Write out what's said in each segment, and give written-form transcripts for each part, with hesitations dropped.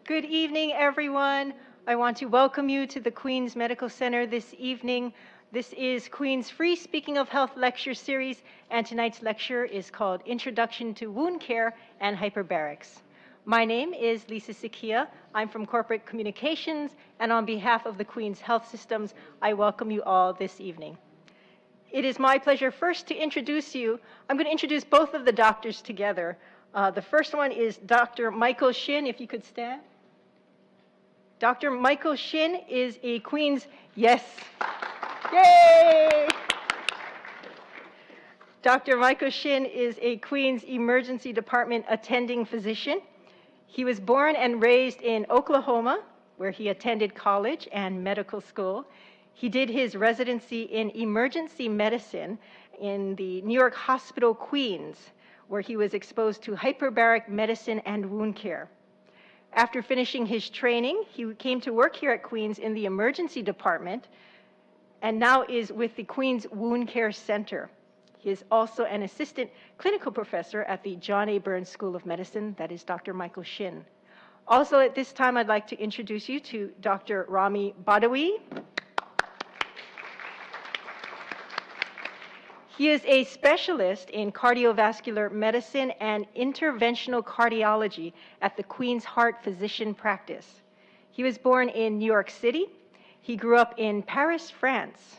Good evening, everyone. I want to welcome you to the Queens Medical Center this evening. This is Queens Free Speaking of Health lecture series, and tonight's lecture is called Introduction to Wound Care and Hyperbarics. My name is Lisa Sakia. I'm from Corporate Communications, and on behalf of the Queens Health Systems, I welcome you all this evening. It is my pleasure first to introduce you. I'm going to introduce both of the doctors together. The first one is Dr. Michael Shin, if you could stand. Dr. Michael Shin is a Queens, yes, yay! Dr. Michael Shin is a Queens Emergency Department attending physician. He was born and raised in Oklahoma, where he attended college and medical school. He did his residency in emergency medicine in the New York Hospital Queens, where he was exposed to hyperbaric medicine and wound care. After finishing his training, he came to work here at Queens in the emergency department and now is with the Queens Wound Care Center. He is also an assistant clinical professor at the John A. Burns School of Medicine. That is Dr. Michael Shin. Also at this time, I'd like to introduce you to Dr. Rami Badawi. He is a specialist in cardiovascular medicine and interventional cardiology at the Queen's Heart Physician Practice. He was born in New York City. He grew up in Paris, France.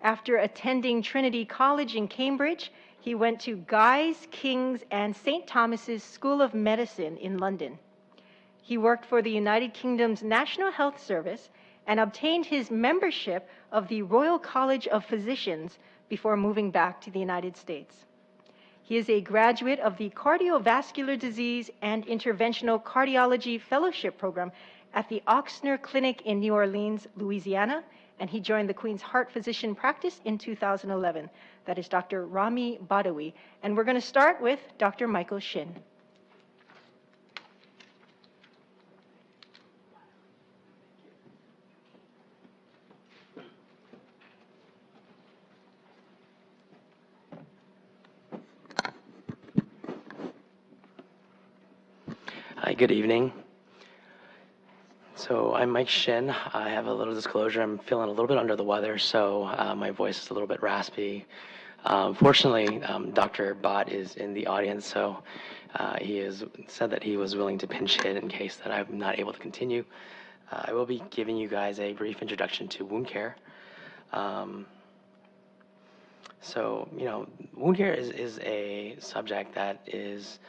After attending Trinity College in Cambridge, he went to Guy's, King's, and St. Thomas's School of Medicine in London. He worked for the United Kingdom's National Health Service and obtained his membership of the Royal College of Physicians before moving back to the United States. He is a graduate of the Cardiovascular Disease and Interventional Cardiology Fellowship Program at the Ochsner Clinic in New Orleans, Louisiana, and he joined the Queen's Heart Physician Practice in 2011. That is Dr. Rami Badawi. And we're going to start with Dr. Michael Shin. Hi, good evening. So I'm Mike Shin. I have a little disclosure. I'm feeling a little bit under the weather, so my voice is a little bit raspy. Fortunately, Dr. Bott is in the audience, so he has said that he was willing to pinch hit in case that I'm not able to continue. I will be giving you guys a brief introduction to wound care. Wound care is a subject that is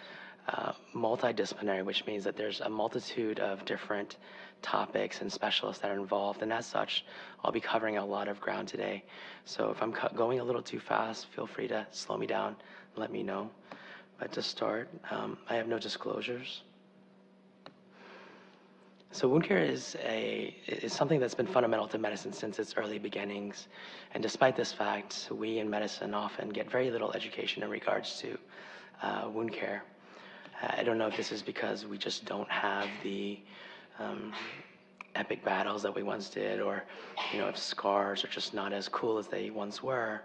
multidisciplinary, which means that there's a multitude of different topics and specialists that are involved, and as such, I'll be covering a lot of ground today. So if I'm going a little too fast, feel free to slow me down and let me know. But to start, I have no disclosures. So wound care is something that's been fundamental to medicine since its early beginnings, and despite this fact, we in medicine often get very little education in regards to wound care. I don't know if this is because we just don't have the epic battles that we once did, or if scars are just not as cool as they once were.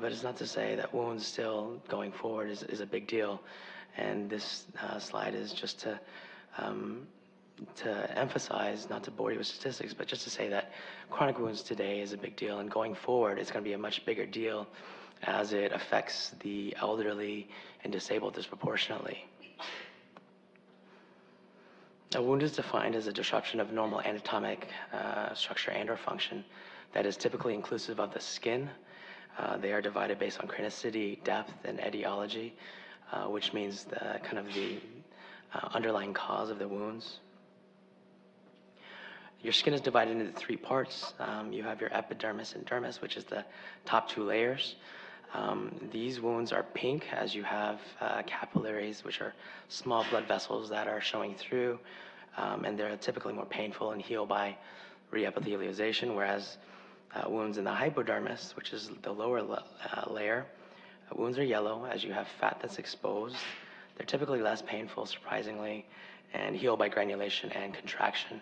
But it's not to say that wounds still going forward is a big deal. And this slide is just to emphasize, not to bore you with statistics, but just to say that chronic wounds today is a big deal, and going forward it's going to be a much bigger deal as it affects the elderly and disabled disproportionately. A wound is defined as a disruption of normal anatomic structure and or function that is typically inclusive of the skin. They are divided based on chronicity, depth, and etiology, which means the underlying cause of the wounds. Your skin is divided into three parts. You have your epidermis and dermis, which is the top two layers. These wounds are pink as you have capillaries, which are small blood vessels that are showing through, and they're typically more painful and heal by reepithelialization, whereas wounds in the hypodermis, which is the lower layer, wounds are yellow as you have fat that's exposed. They're typically less painful, surprisingly, and heal by granulation and contraction.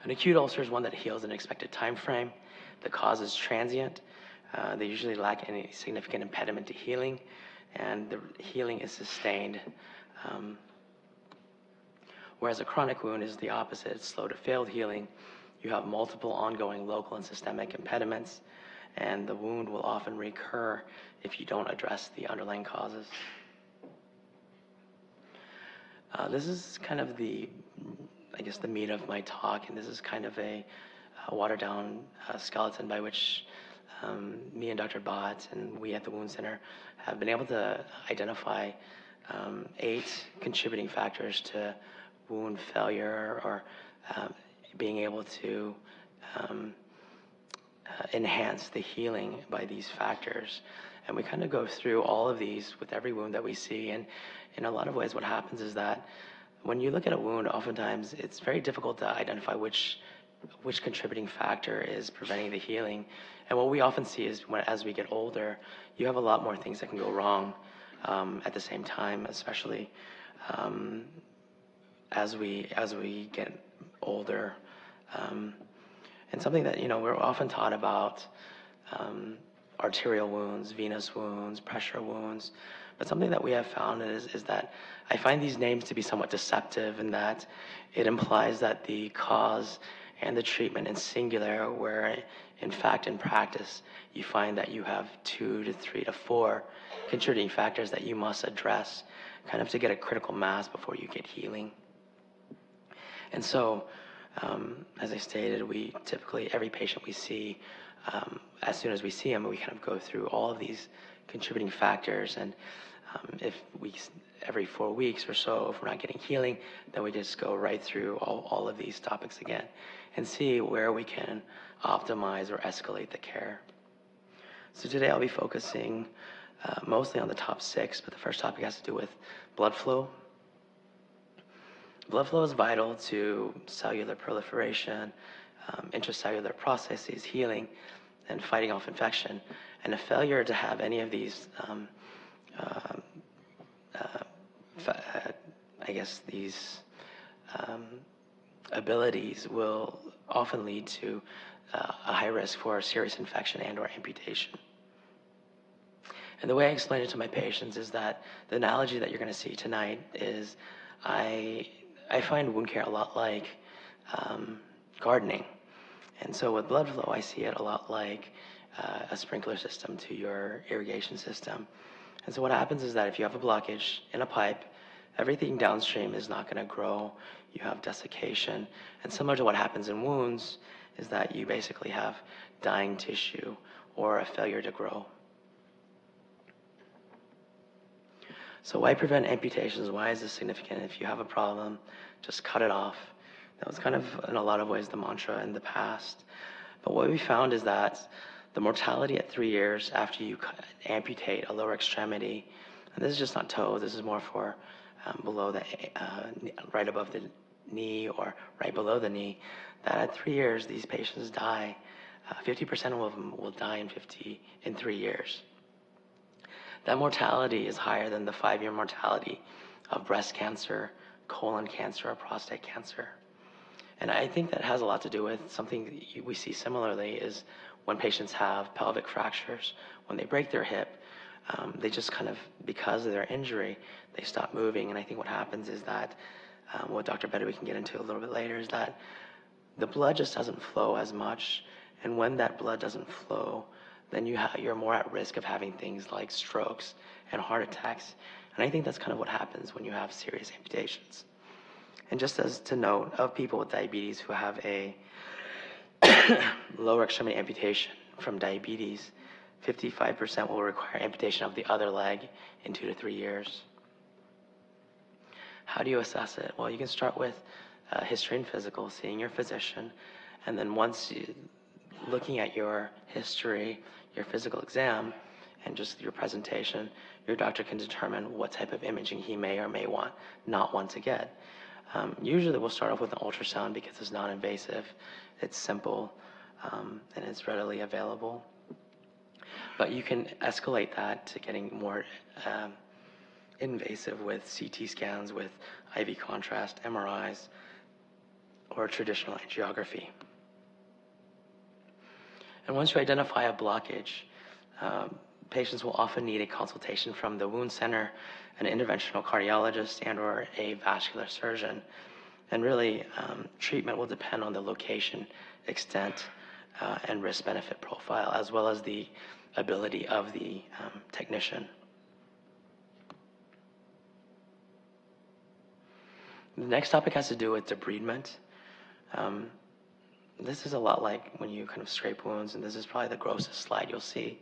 An acute ulcer is one that heals in an expected time frame. The cause is transient. They usually lack any significant impediment to healing, and the healing is sustained. Whereas a chronic wound is the opposite. It's slow to failed healing. You have multiple ongoing local and systemic impediments, and the wound will often recur if you don't address the underlying causes. This is kind of the meat of my talk, and this is kind of a watered-down skeleton by which me and Dr. Bott and we at the Wound Center have been able to identify 8 contributing factors to wound failure, or being able to enhance the healing by these factors. And we kind of go through all of these with every wound that we see. And in a lot of ways, what happens is that when you look at a wound, oftentimes it's very difficult to identify which contributing factor is preventing the healing. And what we often see is as we get older, you have a lot more things that can go wrong at the same time, especially as we get older. And something that, we're often taught about arterial wounds, venous wounds, pressure wounds. But something that we have found is that I find these names to be somewhat deceptive, in that it implies that the cause and the treatment is singular, where in fact, in practice, you find that you have 2 to 3 to 4 contributing factors that you must address kind of to get a critical mass before you get healing. And so, as I stated, we typically, every patient we see, as soon as we see them, we kind of go through all of these contributing factors. And if we, every 4 weeks or so, if we're not getting healing, then we just go right through all of these topics again and see where we can optimize or escalate the care. So today I'll be focusing mostly on the top 6, but the first topic has to do with blood flow. Blood flow is vital to cellular proliferation, intracellular processes, healing, and fighting off infection. And a failure to have any of these, abilities will often lead to a high risk for serious infection and/or amputation. And the way I explain it to my patients is that the analogy that you're going to see tonight is I find wound care a lot like gardening. And so with blood flow, I see it a lot like a sprinkler system to your irrigation system. And so what happens is that if you have a blockage in a pipe, everything downstream is not going to grow. You have desiccation. And similar to what happens in wounds is that you basically have dying tissue or a failure to grow. So why prevent amputations? Why is this significant? If you have a problem, just cut it off. That was kind of, in a lot of ways, the mantra in the past. But what we found is that the mortality at 3 years after you amputate a lower extremity, and this is just not toe, this is more for below the, right above the knee or right below the knee, that at 3 years, these patients die. 50% of them will die in 3 years. That mortality is higher than the 5-year mortality of breast cancer, colon cancer, or prostate cancer. And I think that has a lot to do with something we see similarly is when patients have pelvic fractures, when they break their hip, they just kind of, because of their injury, they stop moving. And I think what happens is that, what Dr. Betta we can get into a little bit later, is that the blood just doesn't flow as much. And when that blood doesn't flow, then you're more at risk of having things like strokes and heart attacks. And I think that's kind of what happens when you have serious amputations. And just as to note, of people with diabetes who have a lower extremity amputation from diabetes, 55% will require amputation of the other leg in 2 to 3 years. How do you assess it? Well, you can start with history and physical, seeing your physician, and then once looking at your history, your physical exam, and just your presentation, your doctor can determine what type of imaging he may or may not want to get. Usually we'll start off with an ultrasound because it's non-invasive, it's simple, and it's readily available. But you can escalate that to getting more invasive with CT scans, with IV contrast, MRIs, or traditional angiography. And once you identify a blockage, patients will often need a consultation from the wound center, an interventional cardiologist, and/or a vascular surgeon. And really, treatment will depend on the location, extent, and risk-benefit profile, as well as the ability of the technician. The next topic has to do with debridement. This is a lot like when you kind of scrape wounds, and this is probably the grossest slide you'll see.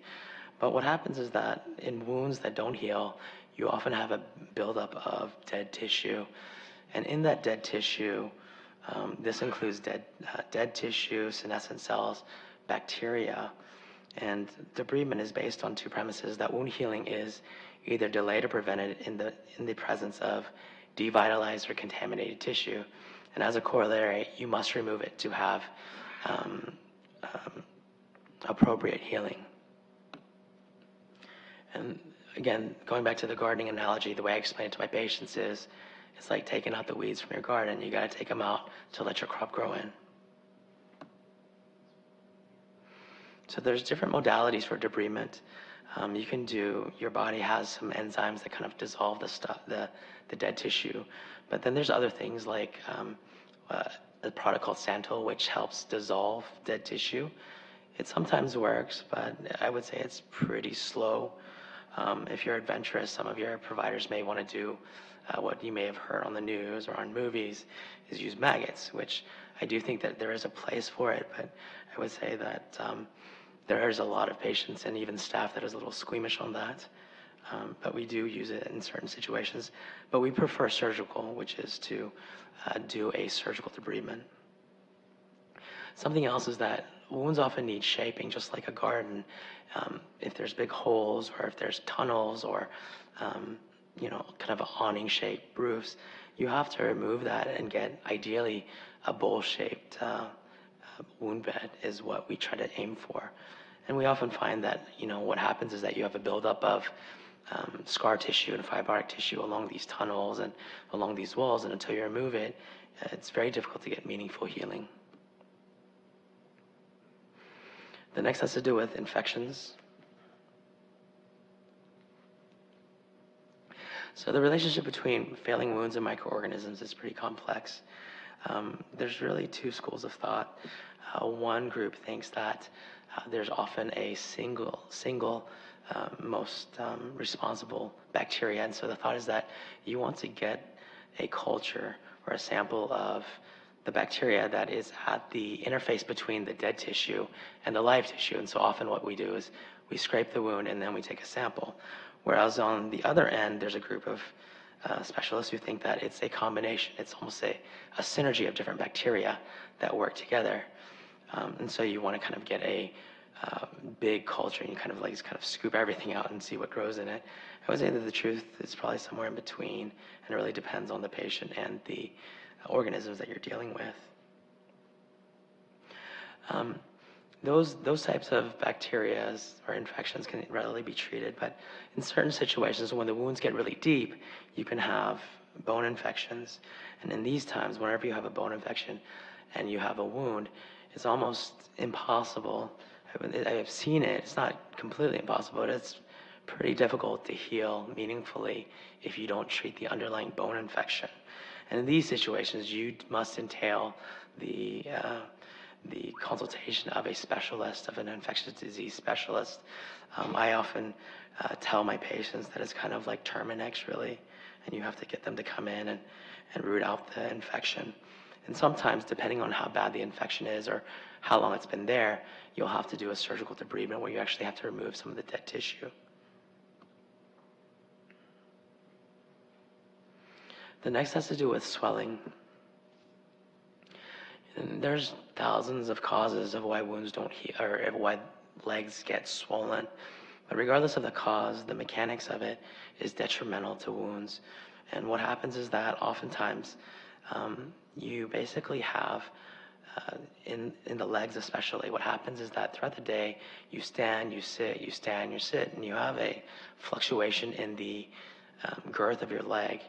But what happens is that in wounds that don't heal, you often have a buildup of dead tissue. And in that dead tissue, this includes dead tissue, senescent cells, bacteria. And debridement is based on two premises: that wound healing is either delayed or prevented in the presence of devitalized or contaminated tissue. And as a corollary, you must remove it to have appropriate healing. And again, going back to the gardening analogy, the way I explain it to my patients is, it's like taking out the weeds from your garden. You got to take them out to let your crop grow in. So there's different modalities for debridement. You can do, your body has some enzymes that kind of dissolve the stuff, the dead tissue. But then there's other things like a product called Santal, which helps dissolve dead tissue. It sometimes works, but I would say it's pretty slow. If you're adventurous, some of your providers may want to do what you may have heard on the news or on movies, is use maggots, which I do think that there is a place for it, but I would say that there is a lot of patients and even staff that is a little squeamish on that. But we do use it in certain situations. But we prefer surgical, which is to do a surgical debridement. Something else is that wounds often need shaping, just like a garden. If there's big holes, or if there's tunnels, or kind of awning-shaped roofs, you have to remove that and get, ideally, a bowl-shaped wound bed is what we try to aim for. And we often find that, what happens is that you have a buildup of scar tissue and fibrotic tissue along these tunnels and along these walls, and until you remove it, it's very difficult to get meaningful healing. The next has to do with infections. So the relationship between failing wounds and microorganisms is pretty complex. There's really two schools of thought. One group thinks that there's often a single most responsible bacteria, and so the thought is that you want to get a culture or a sample of the bacteria that is at the interface between the dead tissue and the live tissue. And so often what we do is we scrape the wound and then we take a sample. Whereas on the other end, there's a group of specialists who think that it's a combination. It's almost a synergy of different bacteria that work together. And so you want to kind of get a big culture, and you kind of scoop everything out and see what grows in it. I would say that the truth is probably somewhere in between, and it really depends on the patient and the organisms that you're dealing with. Those types of bacteria or infections can readily be treated, but in certain situations, when the wounds get really deep, you can have bone infections. And in these times, whenever you have a bone infection and you have a wound, it's almost impossible. I have seen it. It's not completely impossible, but it's pretty difficult to heal meaningfully if you don't treat the underlying bone infection. And in these situations, you must entail the consultation of a specialist, of an infectious disease specialist. I often tell my patients that it's kind of like Terminex, really, and you have to get them to come in and root out the infection. And sometimes, depending on how bad the infection is or how long it's been there, you'll have to do a surgical debridement where you actually have to remove some of the dead tissue. The next has to do with swelling. And there's thousands of causes of why wounds don't heal, or why legs get swollen. But regardless of the cause, the mechanics of it is detrimental to wounds. And what happens is that oftentimes you basically have, in the legs especially, what happens is that throughout the day, you stand, you sit, you stand, you sit, and you have a fluctuation in the girth of your leg.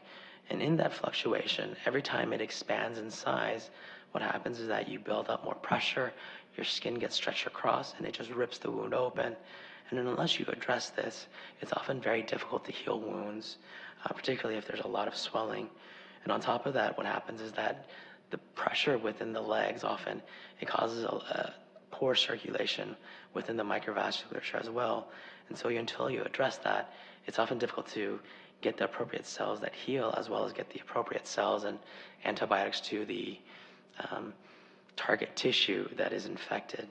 And in that fluctuation, every time it expands in size, what happens is that you build up more pressure, your skin gets stretched across, and it just rips the wound open. And then unless you address this, it's often very difficult to heal wounds, particularly if there's a lot of swelling. And on top of that, what happens is that the pressure within the legs often, it causes a poor circulation within the microvasculature as well. And so until you address that, it's often difficult to get the appropriate cells that heal, as well as get the appropriate cells and antibiotics to the target tissue that is infected.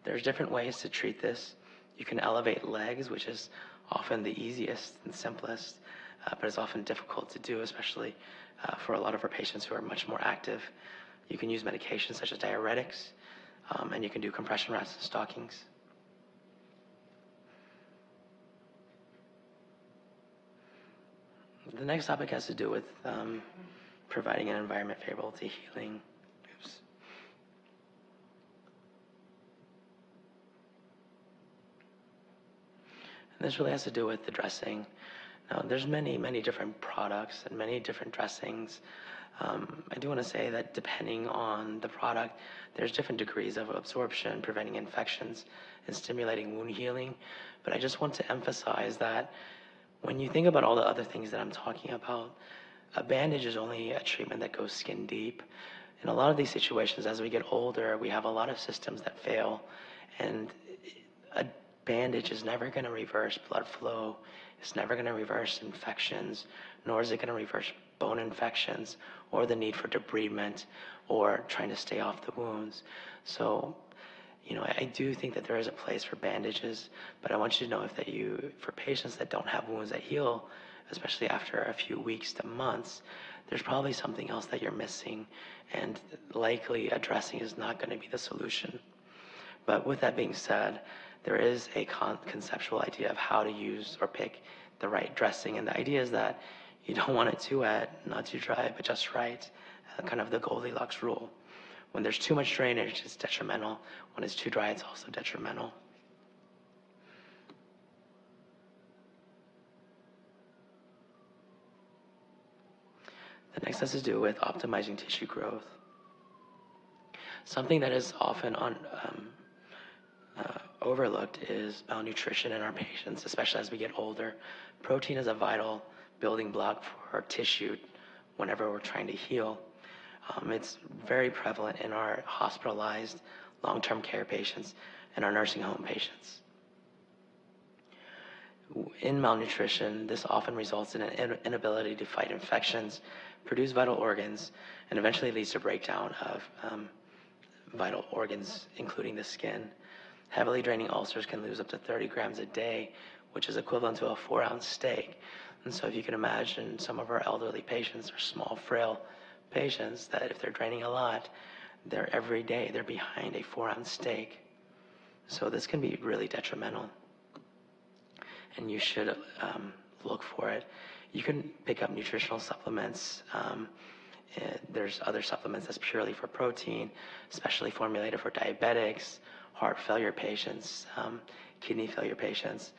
There's different ways to treat this. You can elevate legs, which is often the easiest and simplest, but it's often difficult to do, especially for a lot of our patients who are much more active. You can use medications such as diuretics, and you can do compression wraps and stockings. The next topic has to do with providing an environment favorable to healing. And this really has to do with the dressing. Now, there's many different products and many different dressings. I do want to say that depending on the product, there's different degrees of absorption, preventing infections, and stimulating wound healing. But I just want to emphasize that when you think about all the other things that I'm talking about, a bandage is only a treatment that goes skin deep. In a lot of these situations, as we get older, we have a lot of systems that fail, and a bandage is never going to reverse blood flow. It's never going to reverse infections, nor is it going to reverse bone infections or the need for debridement or trying to stay off the wounds. So, I do think that there is a place for bandages, but I want you to know for patients that don't have wounds that heal, especially after a few weeks to months, there's probably something else that you're missing, and likely a dressing is not going to be the solution. But with that being said, there is a conceptual idea of how to use or pick the right dressing, and the idea is that you don't want it too wet, not too dry, but just right, kind of the Goldilocks rule. When there's too much drainage, it's detrimental. When it's too dry, it's also detrimental. The next has to do with optimizing tissue growth. Something that is often overlooked is malnutrition in our patients, especially as we get older. Protein is a vital building block for our tissue whenever we're trying to heal. It's very prevalent in our hospitalized long-term care patients and our nursing home patients. In malnutrition, this often results in an inability to fight infections, produce vital organs, and eventually leads to breakdown of vital organs, including the skin. Heavily draining ulcers can lose up to 30 grams a day, which is equivalent to a 4-ounce steak. And so if you can imagine, some of our elderly patients are small, frail patients that if they're draining a lot, every day they're behind a 4-ounce steak. So this can be really detrimental, and you should look for it. You can pick up nutritional supplements. There's other supplements that's purely for protein, specially formulated for diabetics, heart failure patients, kidney failure patients.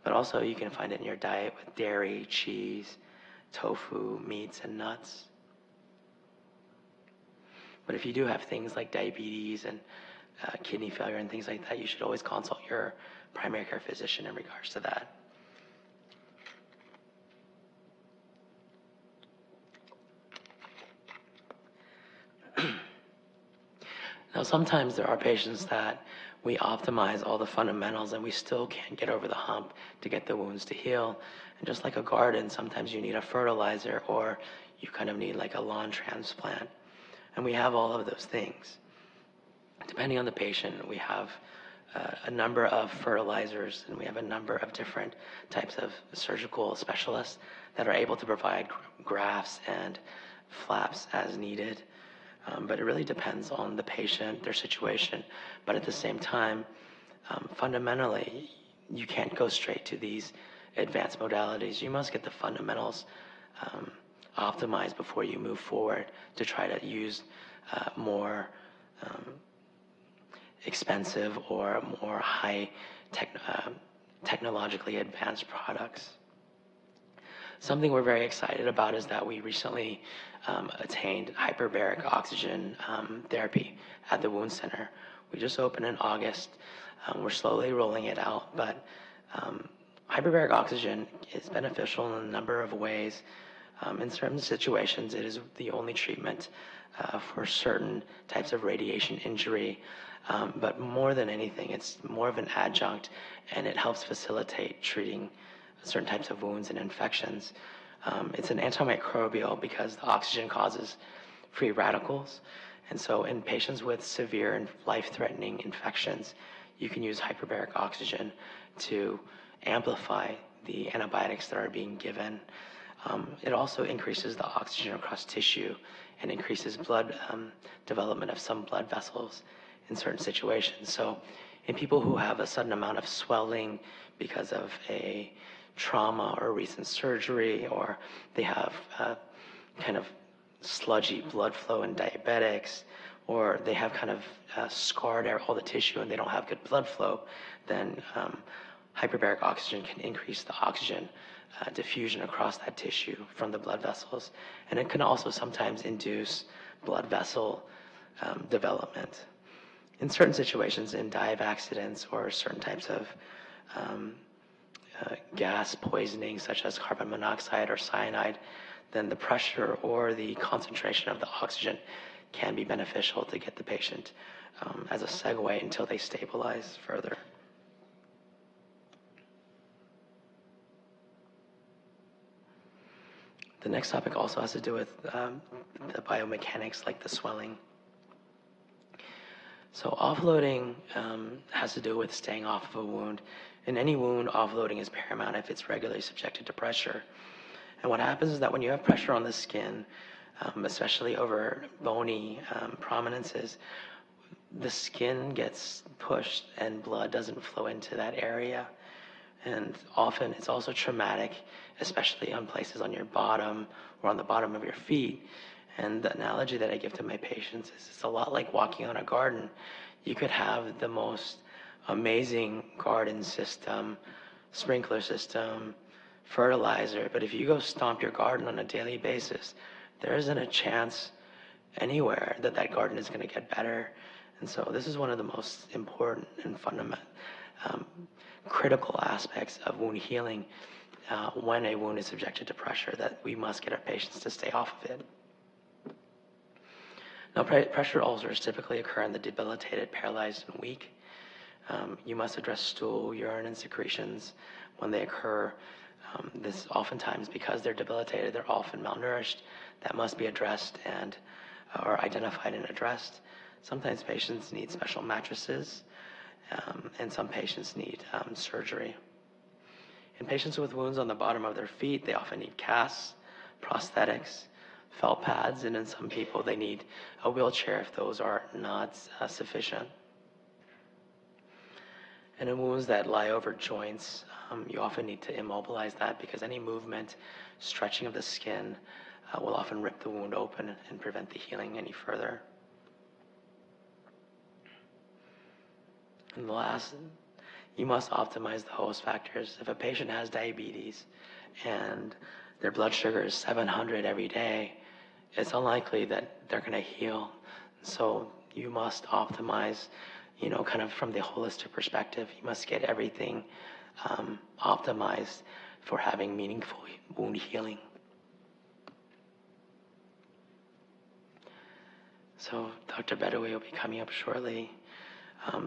But also you can find it in your diet with dairy, cheese, tofu, meats, and nuts. But if you do have things like diabetes and kidney failure and things like that, you should always consult your primary care physician in regards to that. Now, sometimes there are patients that we optimize all the fundamentals and we still can't get over the hump to get the wounds to heal. And just like a garden, sometimes you need a fertilizer, or you kind of need like a lawn transplant. And we have all of those things. Depending on the patient, we have a number of fertilizers, and we have a number of different types of surgical specialists that are able to provide grafts and flaps as needed. But it really depends on the patient, their situation. But at the same time, fundamentally, you can't go straight to these advanced modalities. You must get the fundamentals optimized before you move forward to try to use more expensive or more high technologically advanced products. Something we're very excited about is that we recently attained hyperbaric oxygen therapy at the wound center. We just opened in August. We're slowly rolling it out, but hyperbaric oxygen is beneficial in a number of ways. In certain situations, it is the only treatment for certain types of radiation injury. But more than anything, it's more of an adjunct, and it helps facilitate treating certain types of wounds and infections. It's an antimicrobial because the oxygen causes free radicals. And so in patients with severe and life-threatening infections, you can use hyperbaric oxygen to amplify the antibiotics that are being given. It also increases the oxygen across tissue and increases blood development of some blood vessels in certain situations. So in people who have a sudden amount of swelling because of a trauma or recent surgery, or they have kind of sludgy blood flow in diabetics, or they have kind of scarred all the tissue and they don't have good blood flow, then hyperbaric oxygen can increase the oxygen diffusion across that tissue from the blood vessels. And it can also sometimes induce blood vessel development. In certain situations, in dive accidents or certain types of gas poisoning, such as carbon monoxide or cyanide, then the pressure or the concentration of the oxygen can be beneficial to get the patient as a segue until they stabilize further. The next topic also has to do with the biomechanics, like the swelling. So offloading has to do with staying off of a wound. In any wound, offloading is paramount if it's regularly subjected to pressure. And what happens is that when you have pressure on the skin, especially over bony prominences, the skin gets pushed and blood doesn't flow into that area. And often it's also traumatic, especially on places on your bottom or on the bottom of your feet. And the analogy that I give to my patients is it's a lot like walking on a garden. You could have the most amazing garden system, sprinkler system, fertilizer, but if you go stomp your garden on a daily basis, there isn't a chance anywhere that that garden is going to get better. And so this is one of the most important and fundamental, critical aspects of wound healing when a wound is subjected to pressure, that we must get our patients to stay off of it. Now, pressure ulcers typically occur in the debilitated, paralyzed, and weak. You must address stool, urine, and secretions when they occur. This oftentimes, because they're debilitated, they're often malnourished. That must be addressed and or identified and addressed. Sometimes patients need special mattresses, and some patients need surgery. In patients with wounds on the bottom of their feet, they often need casts, prosthetics, felt pads, and in some people they need a wheelchair if those are not sufficient. And in wounds that lie over joints, you often need to immobilize that because any movement, stretching of the skin will often rip the wound open and prevent the healing any further. And the last, you must optimize the host factors. If a patient has diabetes and their blood sugar is 700 every day, it's unlikely that they're going to heal. So you must optimize, kind of from the holistic perspective. You must get everything optimized for having meaningful wound healing. So Dr. Bedoui will be coming up shortly.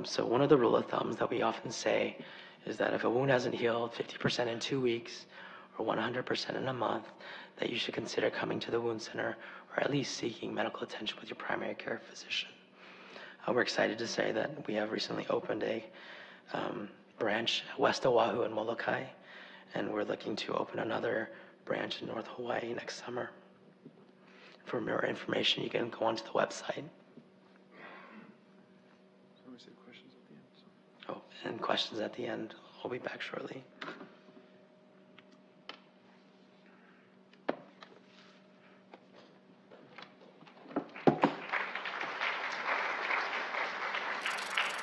So one of the rule of thumbs that we often say is that if a wound hasn't healed 50% in 2 weeks or 100% in a month, that you should consider coming to the wound center or at least seeking medical attention with your primary care physician. We're excited to say that we have recently opened a branch west Oahu and Molokai, and we're looking to open another branch in North Hawaii next summer. For more information, you can go onto the website. Oh, and questions at the end. I'll be back shortly.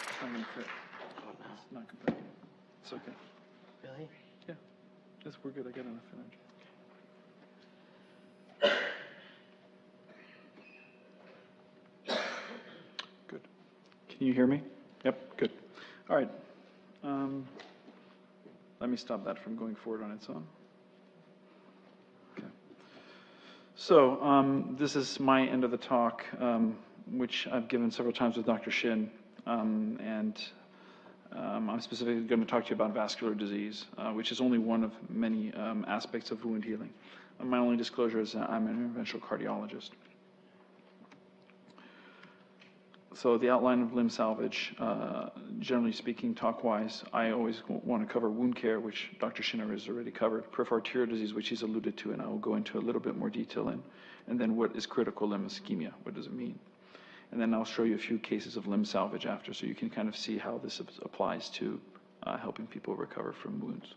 It's not going to fit. Oh, no. It's not going to fit. It's okay. Really? Yeah. We're good. I got enough energy. Good. Can you hear me? Yep, good. All right. Let me stop that from going forward on its own. Okay. So this is my end of the talk, which I've given several times with Dr. Shin, and I'm specifically going to talk to you about vascular disease, which is only one of many aspects of wound healing. My only disclosure is that I'm an interventional cardiologist. So the outline of limb salvage, generally speaking, talk-wise, I always want to cover wound care, which Dr. Shinner has already covered, peripheral arterial disease, which he's alluded to, and I will go into a little bit more detail in, and then what is critical limb ischemia, what does it mean? And then I'll show you a few cases of limb salvage after, so you can kind of see how this applies to helping people recover from wounds.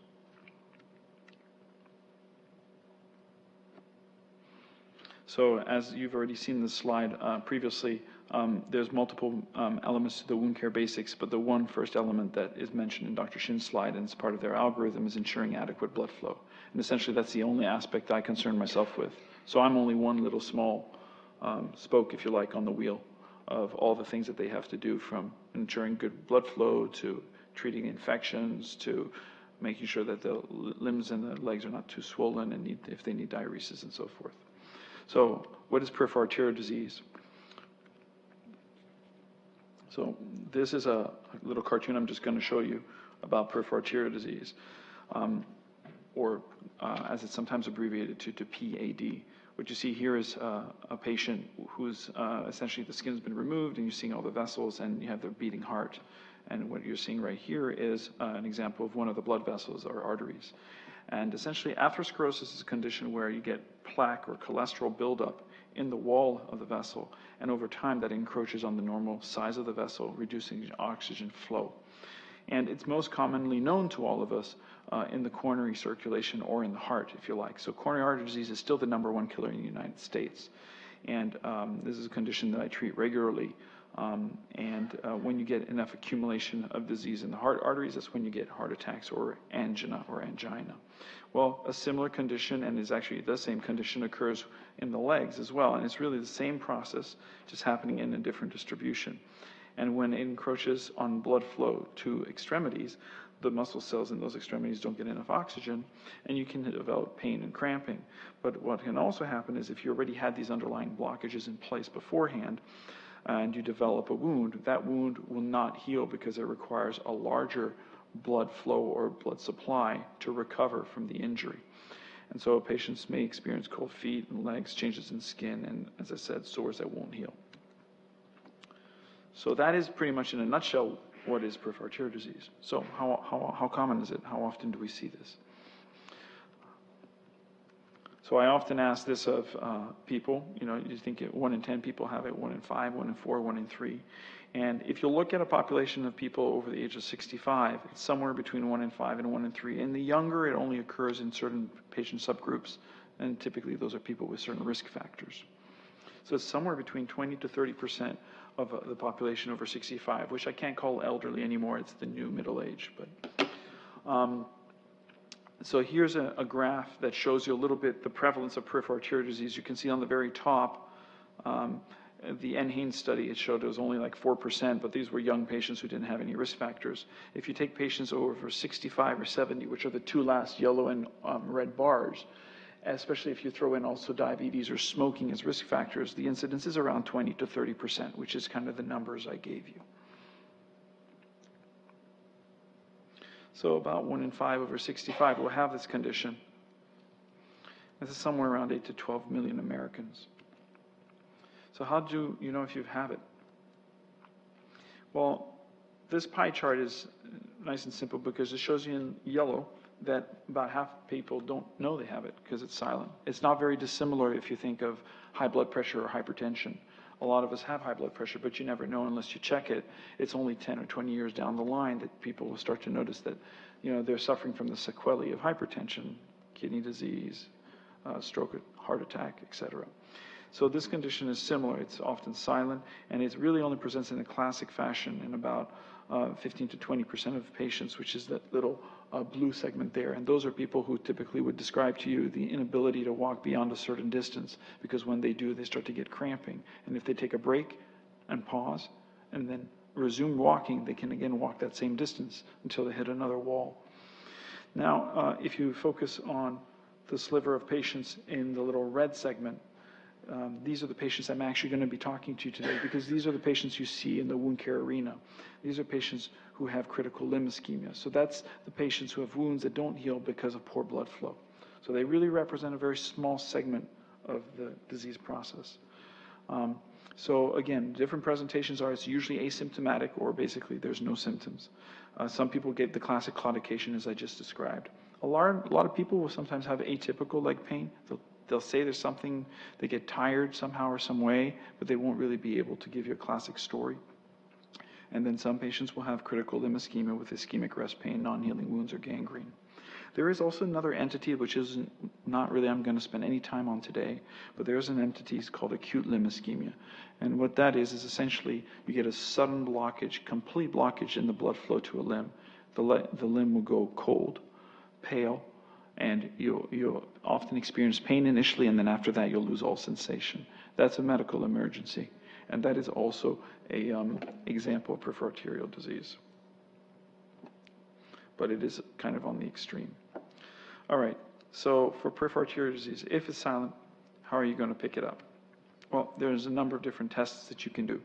So as you've already seen the slide previously, there's multiple elements to the wound care basics, but the one first element that is mentioned in Dr. Shin's slide and it's part of their algorithm is ensuring adequate blood flow. And essentially that's the only aspect I concern myself with. So I'm only one little small spoke, if you like, on the wheel of all the things that they have to do, from ensuring good blood flow to treating infections to making sure that the limbs and the legs are not too swollen and if they need diuresis and so forth. So what is peripheral arterial disease? So this is a little cartoon I'm just going to show you about peripheral arterial disease, or as it's sometimes abbreviated to PAD. What you see here is a patient who's essentially the skin's been removed and you're seeing all the vessels and you have their beating heart. And what you're seeing right here is an example of one of the blood vessels or arteries. And essentially atherosclerosis is a condition where you get plaque or cholesterol buildup in the wall of the vessel, and over time that encroaches on the normal size of the vessel, reducing oxygen flow. And it's most commonly known to all of us in the coronary circulation or in the heart, if you like. So coronary artery disease is still the #1 killer in the United States. And this is a condition that I treat regularly. When you get enough accumulation of disease in the heart arteries, that's when you get heart attacks or angina or angina. Well, a similar condition, and is actually the same condition, occurs in the legs as well. And it's really the same process, just happening in a different distribution. And when it encroaches on blood flow to extremities, the muscle cells in those extremities don't get enough oxygen, and you can develop pain and cramping. But what can also happen is if you already had these underlying blockages in place beforehand, and you develop a wound, that wound will not heal because it requires a larger blood flow or blood supply to recover from the injury. And so patients may experience cold feet and legs, changes in skin, and as I said, sores that won't heal. So that is pretty much in a nutshell what is peripheral arterial disease. So how common is it? How often do we see this? So I often ask this of people, you think 1 in 10 people have it, 1 in 5, 1 in 4, 1 in 3. And if you look at a population of people over the age of 65, it's somewhere between 1 in 5 and 1 in 3. And the younger, it only occurs in certain patient subgroups. And typically those are people with certain risk factors. So it's somewhere between 20 to 30% of the population over 65, which I can't call elderly anymore. It's the new middle age. But so here's a graph that shows you a little bit the prevalence of peripheral arterial disease. You can see on the very top, the N. Haynes study, it showed it was only like 4%, but these were young patients who didn't have any risk factors. If you take patients over 65 or 70, which are the two last yellow and red bars, especially if you throw in also diabetes or smoking as risk factors, the incidence is around 20 to 30%, which is kind of the numbers I gave you. So about 1 in 5 over 65 will have this condition. This is somewhere around 8 to 12 million Americans. So how do you know if you have it? Well, this pie chart is nice and simple because it shows you in yellow that about half people don't know they have it because it's silent. It's not very dissimilar if you think of high blood pressure or hypertension. A lot of us have high blood pressure, but you never know unless you check it. It's only 10 or 20 years down the line that people will start to notice that, they're suffering from the sequelae of hypertension, kidney disease, stroke, heart attack, etc. So this condition is similar. It's often silent, and it really only presents in a classic fashion in about 15 to 20% of patients, which is that little blue segment there. And those are people who typically would describe to you the inability to walk beyond a certain distance, because when they do, they start to get cramping. And if they take a break and pause and then resume walking, they can again walk that same distance until they hit another wall. Now, if you focus on the sliver of patients in the little red segment, these are the patients I'm actually going to be talking to today, because these are the patients you see in the wound care arena. These are patients who have critical limb ischemia. So that's the patients who have wounds that don't heal because of poor blood flow. So they really represent a very small segment of the disease process. So again, different presentations are, it's usually asymptomatic, or basically there's no symptoms. Some people get the classic claudication as I just described. A lot of people will sometimes have atypical leg pain. They'll say there's something, they get tired somehow or some way, but they won't really be able to give you a classic story. And then some patients will have critical limb ischemia with ischemic rest pain, non-healing wounds, or gangrene. There is also another entity, which is not really I'm going to spend any time on today, but there's an entity called acute limb ischemia. And what that is essentially you get a sudden blockage, complete blockage in the blood flow to a limb. The limb will go cold, pale, and you'll often experience pain initially, and then after that you'll lose all sensation. That's a medical emergency, and that is also a example of peripheral arterial disease. But it is kind of on the extreme. All right, so for peripheral arterial disease, if it's silent, how are you going to pick it up? Well, there's a number of different tests that you can do.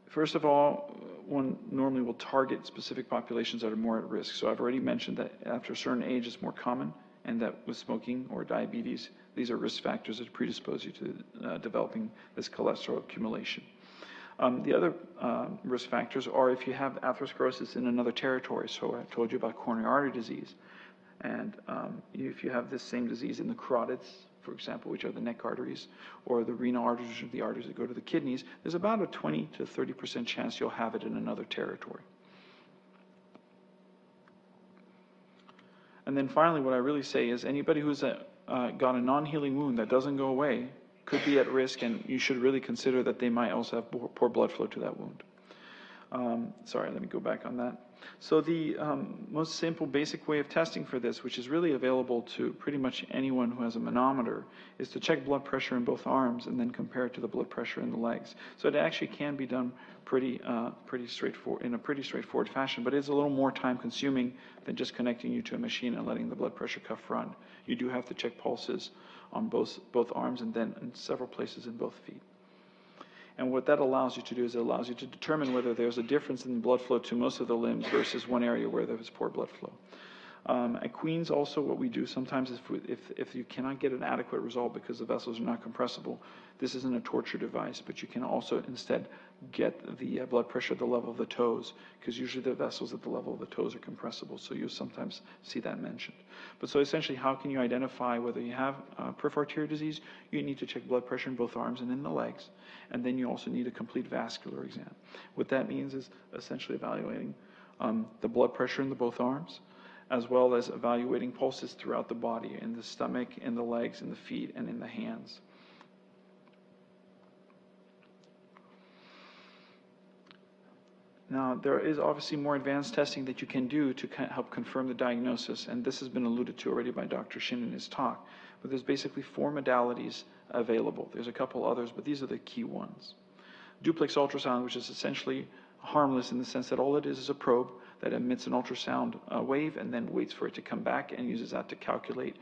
First of all, one normally will target specific populations that are more at risk. So I've already mentioned that after a certain age it's more common, and that with smoking or diabetes, these are risk factors that predispose you to developing this cholesterol accumulation. The other risk factors are if you have atherosclerosis in another territory. So I told you about coronary artery disease. And if you have this same disease in the carotids, for example, which are the neck arteries, or the renal arteries, which are the arteries that go to the kidneys, there's about a 20 to 30% chance you'll have it in another territory. And then finally, what I really say is anybody who's got a non-healing wound that doesn't go away could be at risk, and you should really consider that they might also have poor blood flow to that wound. Sorry, let me go back on that. So the most simple, basic way of testing for this, which is really available to pretty much anyone who has a manometer, is to check blood pressure in both arms and then compare it to the blood pressure in the legs. So it actually can be done pretty straightforward, in a pretty straightforward fashion, but it's a little more time-consuming than just connecting you to a machine and letting the blood pressure cuff run. You do have to check pulses on both arms and then in several places in both feet. And what that allows you to do is it allows you to determine whether there's a difference in blood flow to most of the limbs versus one area where there is poor blood flow. At Queens also what we do sometimes is if you cannot get an adequate result because the vessels are not compressible, this isn't a torture device, but you can also instead get the blood pressure at the level of the toes, because usually the vessels at the level of the toes are compressible, so you'll sometimes see that mentioned. But so essentially, how can you identify whether you have peripheral arterial disease? You need to check blood pressure in both arms and in the legs, and then you also need a complete vascular exam. What that means is essentially evaluating the blood pressure in both arms, as well as evaluating pulses throughout the body, in the stomach, in the legs, in the feet, and in the hands. Now, there is obviously more advanced testing that you can do to help confirm the diagnosis, and this has been alluded to already by Dr. Shin in his talk. But there's basically 4 modalities available. There's a couple others, but these are the key ones. Duplex ultrasound, which is essentially harmless in the sense that all it is a probe that emits an ultrasound wave and then waits for it to come back and uses that to calculate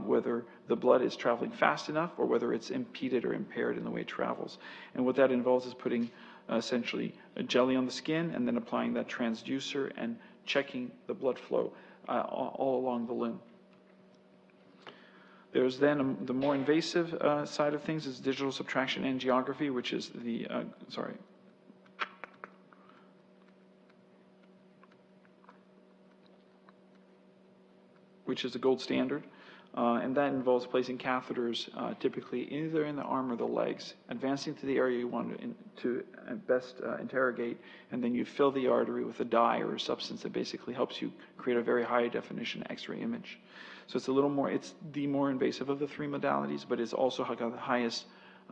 whether the blood is traveling fast enough or whether it's impeded or impaired in the way it travels. And what that involves is putting essentially a jelly on the skin and then applying that transducer and checking the blood flow all along the limb. There's then the more invasive side of things is digital subtraction angiography, which is the, which is the gold standard. And that involves placing catheters typically either in the arm or the legs, advancing to the area you want to best interrogate, and then you fill the artery with a dye or a substance that basically helps you create a very high definition X-ray image. So it's a little more, it's the more invasive of the 3 modalities, but it's also got the highest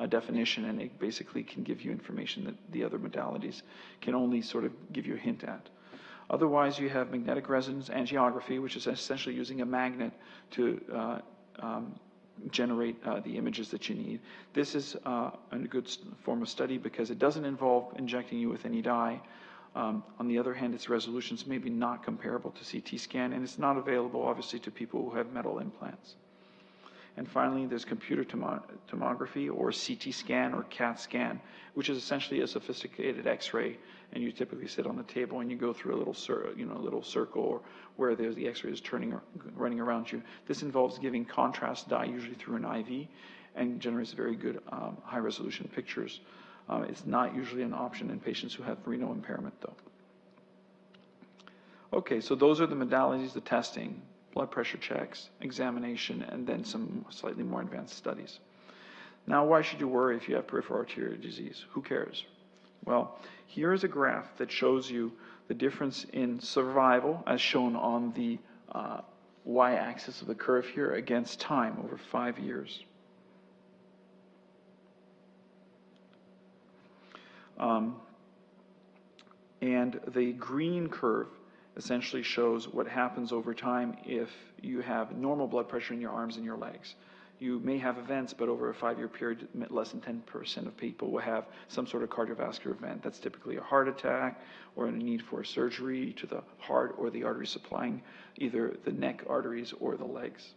definition, and it basically can give you information that the other modalities can only sort of give you a hint at. Otherwise, you have magnetic resonance angiography, which is essentially using a magnet to generate the images that you need. This is a good form of study because it doesn't involve injecting you with any dye. On the other hand, its resolution is maybe not comparable to CT scan, and it's not available, obviously, to people who have metal implants. And finally, there's computer tomography, or CT scan or CAT scan, which is essentially a sophisticated X-ray, and you typically sit on the table and you go through a little circle where the X-ray is running around you. This involves giving contrast dye, usually through an IV, and generates very good high-resolution pictures. It's not usually an option in patients who have renal impairment, though. Okay, so those are the modalities, the testing: blood pressure checks, examination, and then some slightly more advanced studies. Now, why should you worry if you have peripheral arterial disease? Who cares? Well, here is a graph that shows you the difference in survival, as shown on the y-axis of the curve here, against time over 5 years. And the green curve essentially shows what happens over time if you have normal blood pressure in your arms and your legs. You may have events, but over a 5-year period, less than 10% of people will have some sort of cardiovascular event. That's typically a heart attack or a need for surgery to the heart or the artery supplying either the neck arteries or the legs.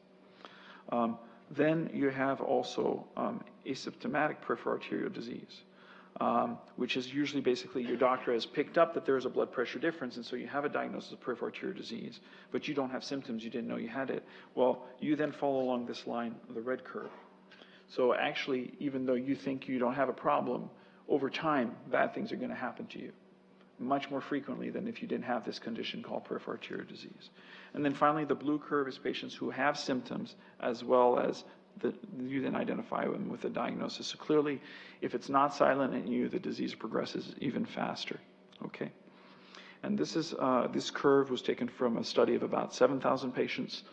Then you have also asymptomatic peripheral arterial disease, which is usually basically your doctor has picked up that there is a blood pressure difference, and so you have a diagnosis of peripheral arterial disease, but you don't have symptoms, you didn't know you had it. Well, you then follow along this line, the red curve. So actually, even though you think you don't have a problem, over time, bad things are going to happen to you, much more frequently than if you didn't have this condition called peripheral arterial disease. And then finally, the blue curve is patients who have symptoms as well as you then identify them with a diagnosis. So clearly, if it's not silent in you, the disease progresses even faster. Okay, and this curve was taken from a study of about 7,000 patients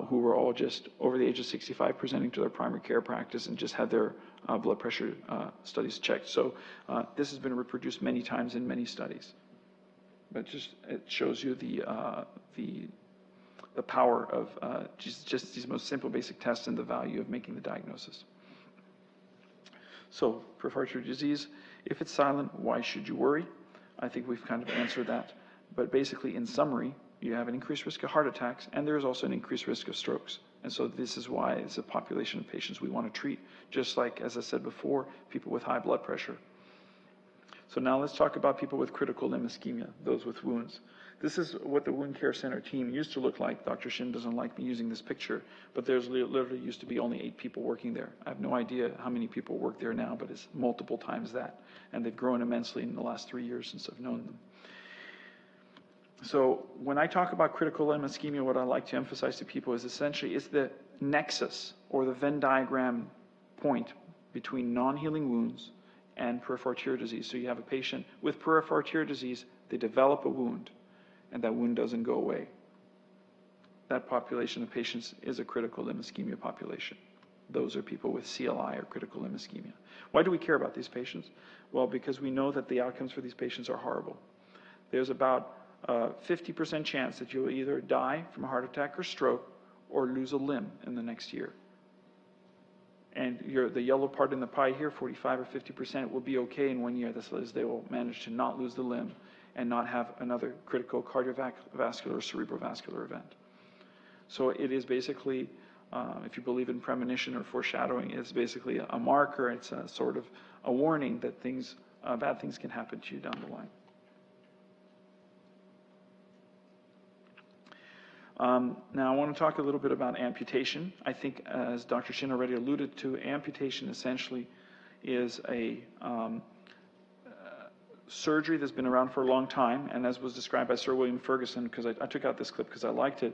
who were all just over the age of 65, presenting to their primary care practice and just had their blood pressure studies checked. So this has been reproduced many times in many studies, but it shows you the power of just these most simple basic tests and the value of making the diagnosis. So, peripheral arterial disease, if it's silent, why should you worry? I think we've kind of answered that. But basically, in summary, you have an increased risk of heart attacks, and there is also an increased risk of strokes. And so this is why it's a population of patients we want to treat, just like, as I said before, people with high blood pressure. So now let's talk about people with critical limb ischemia, those with wounds. This is what the wound care center team used to look like. Dr. Shin doesn't like me using this picture, but there's literally used to be only 8 people working there. I have no idea how many people work there now, but it's multiple times that. And they've grown immensely in the last 3 years since I've known them. So when I talk about critical limb ischemia, what I like to emphasize to people is essentially it's the nexus or the Venn diagram point between non-healing wounds and peripheral arterial disease. So you have a patient with peripheral arterial disease, they develop a wound, and that wound doesn't go away. That population of patients is a critical limb ischemia population. Those are people with CLI or critical limb ischemia. Why do we care about these patients? Well, because we know that the outcomes for these patients are horrible. There's about a 50% chance that you'll either die from a heart attack or stroke or lose a limb in the next year. And the yellow part in the pie here, 45 or 50%, will be okay in 1 year. That is, they will manage to not lose the limb and not have another critical cardiovascular or cerebrovascular event. So it is basically, if you believe in premonition or foreshadowing, it's basically a marker. It's a sort of a warning that bad things can happen to you down the line. Now I want to talk a little bit about amputation. I think, as Dr. Shin already alluded to, amputation essentially is a surgery that's been around for a long time, and as was described by Sir William Ferguson, because I took out this clip because I liked it,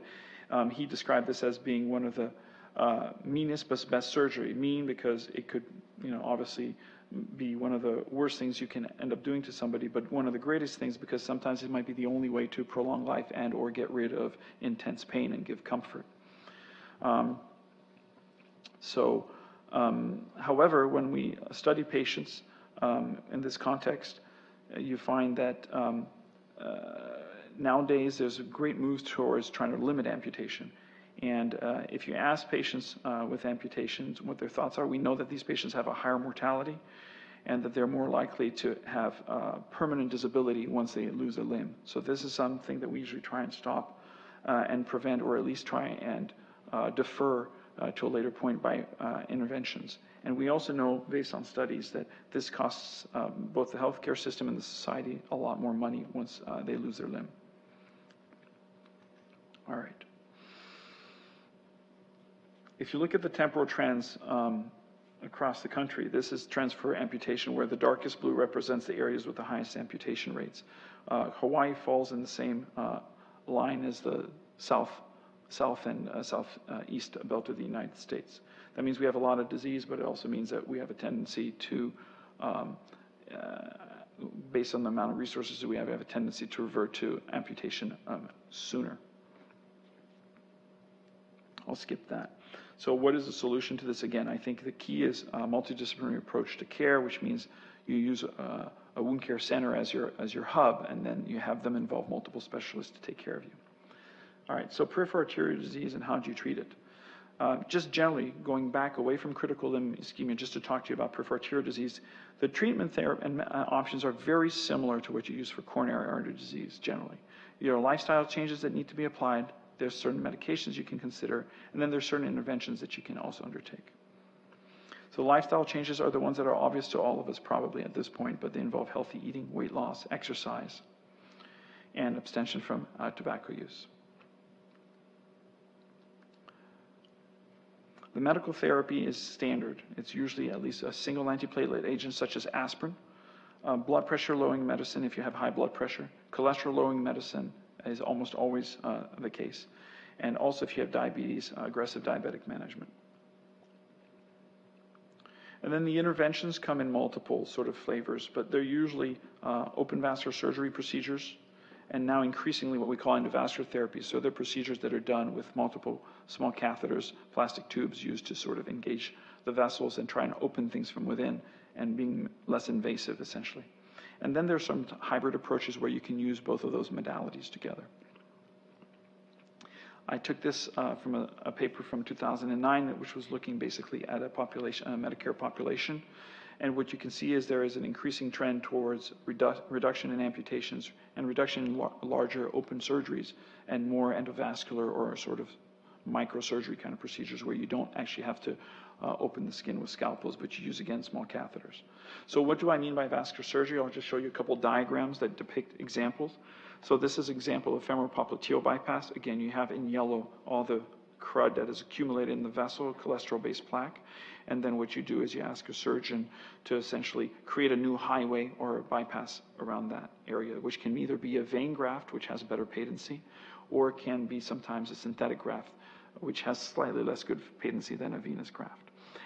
he described this as being one of the meanest but best surgery. Mean because it could, obviously be one of the worst things you can end up doing to somebody, but one of the greatest things because sometimes it might be the only way to prolong life and or get rid of intense pain and give comfort. However, when we study patients in this context, you find that nowadays there's a great move towards trying to limit amputation. And if you ask patients with amputations what their thoughts are, we know that these patients have a higher mortality and that they're more likely to have permanent disability once they lose a limb. So this is something that we usually try and stop and prevent, or at least try and defer to a later point by interventions. And we also know, based on studies, that this costs both the healthcare system and the society a lot more money once they lose their limb. All right. If you look at the temporal trends across the country, this is trends for amputation, where the darkest blue represents the areas with the highest amputation rates. Hawaii falls in the same line as the south and southeast belt of the United States. That means we have a lot of disease, but it also means that we have a tendency to, based on the amount of resources that we have a tendency to revert to amputation sooner. I'll skip that. So what is the solution to this? Again, I think the key is a multidisciplinary approach to care, which means you use a wound care center as your hub, and then you have them involve multiple specialists to take care of you. All right, so peripheral arterial disease and how do you treat it? Just generally, going back away from critical limb ischemia, just to talk to you about peripheral arterial disease, the treatment therapy and options are very similar to what you use for coronary artery disease generally. There are lifestyle changes that need to be applied. There's certain medications you can consider, and then there's certain interventions that you can also undertake. So lifestyle changes are the ones that are obvious to all of us probably at this point, but they involve healthy eating, weight loss, exercise, and abstention from tobacco use. The medical therapy is standard. It's usually at least a single antiplatelet agent such as aspirin, blood pressure lowering medicine if you have high blood pressure, cholesterol lowering medicine is almost always the case, and also if you have diabetes, aggressive diabetic management. And then the interventions come in multiple sort of flavors, but they're usually open vascular surgery procedures, and now increasingly what we call endovascular therapy. So they're procedures that are done with multiple small catheters, plastic tubes used to sort of engage the vessels and try and open things from within and being less invasive essentially. And then there's some hybrid approaches where you can use both of those modalities together. I took this from a paper from 2009, which was looking basically at a Medicare population. And what you can see is there is an increasing trend towards reduction in amputations and reduction in larger open surgeries and more endovascular or sort of microsurgery kind of procedures where you don't actually have to open the skin with scalpels, but you use, again, small catheters. So what do I mean by vascular surgery? I'll just show you a couple diagrams that depict examples. So this is an example of femoral popliteal bypass. Again, you have in yellow all the crud that is accumulated in the vessel, cholesterol-based plaque. And then what you do is you ask a surgeon to essentially create a new highway or a bypass around that area, which can either be a vein graft, which has better patency, or it can be sometimes a synthetic graft, which has slightly less good patency than a venous graft.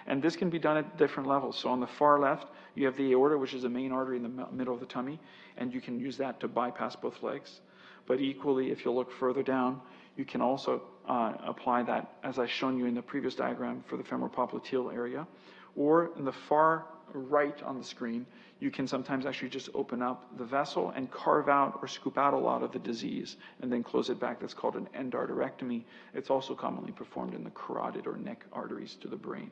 And this can be done at different levels. So on the far left, you have the aorta, which is the main artery in the middle of the tummy, and you can use that to bypass both legs. But equally, if you look further down, you can also apply that, as I've shown you in the previous diagram, for the femoral popliteal area. Or in the far right on the screen, you can sometimes actually just open up the vessel and carve out or scoop out a lot of the disease and then close it back. That's called an endarterectomy. It's also commonly performed in the carotid or neck arteries to the brain.